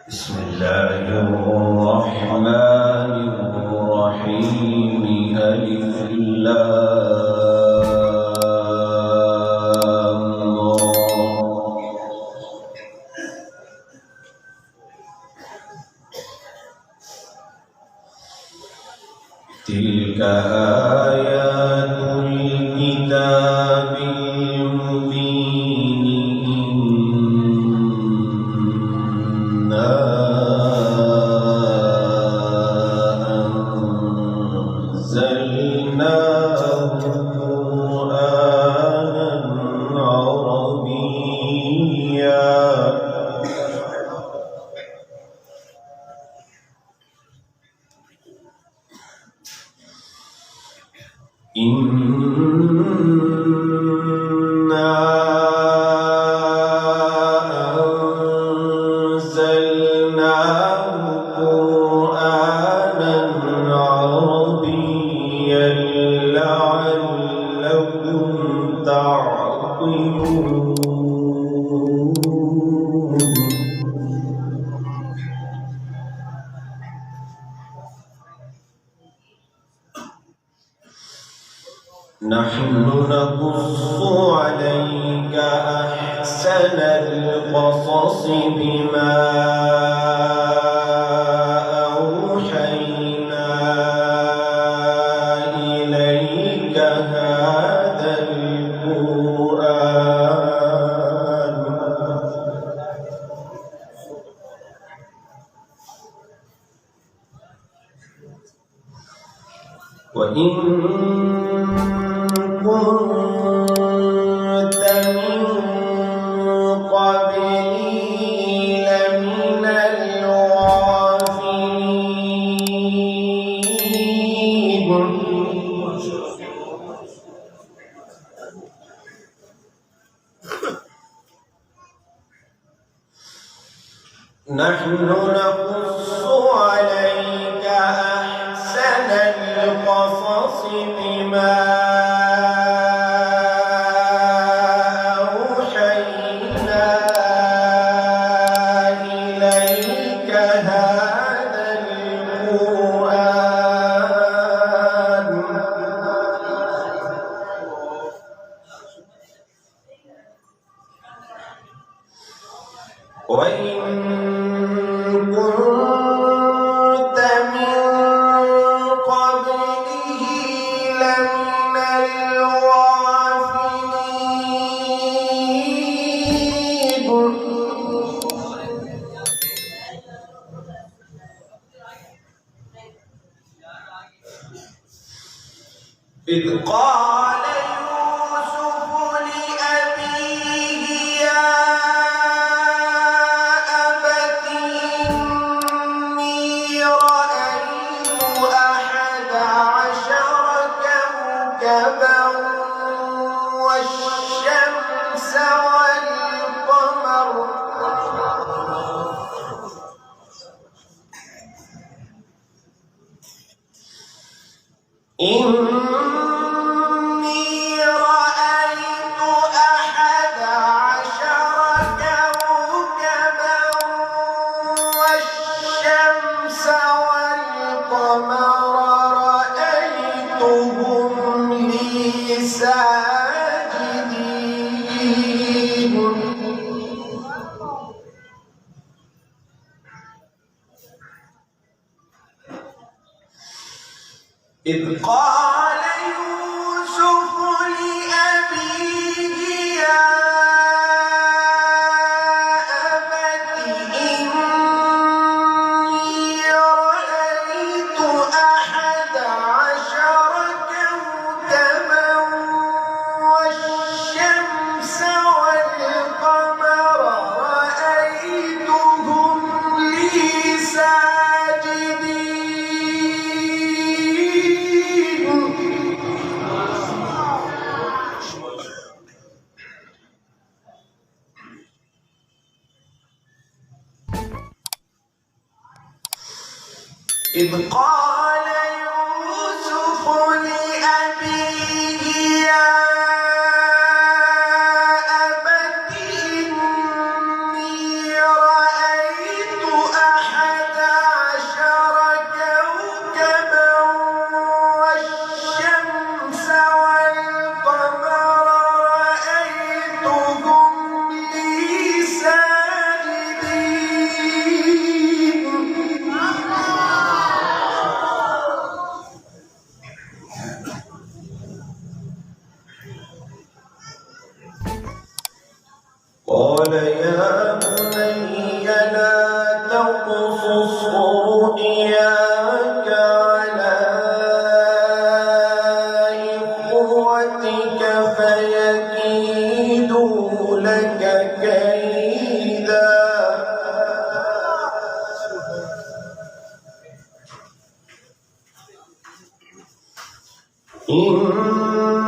بسم الله الرحمن الرحيم ألف لام تلك آيات الكتاب المبين إنا أنزلناه قرآنا عربيا إنا أنزلناه قرآنا عربيا لعلكم تعقلون نحن نقص عليك أحسن القصص بما أوحينا إليك هذا القرآن وإن كنت من قبله لمن الغافلين نحن نقص عليك أحسن القصص بما أوحينا إليك هذا القرآن وإن كنت من قبله لمن الغافلين إذ قال يوسف لأبيه يا أبت إني رأيت أحد عشر كوكبا والشمس والقمر إني رأيت أحد عشر كوكبا والشمس والقمر رأيتهم لي ساجدين إذ قال يوسف لأبيه يا أبت إني رأيت أحد عشر كوكبا والشمس والقمر رأيتهم لي ساجدين إذ قال يوسف لأبيه يا أبت إني رأيت إن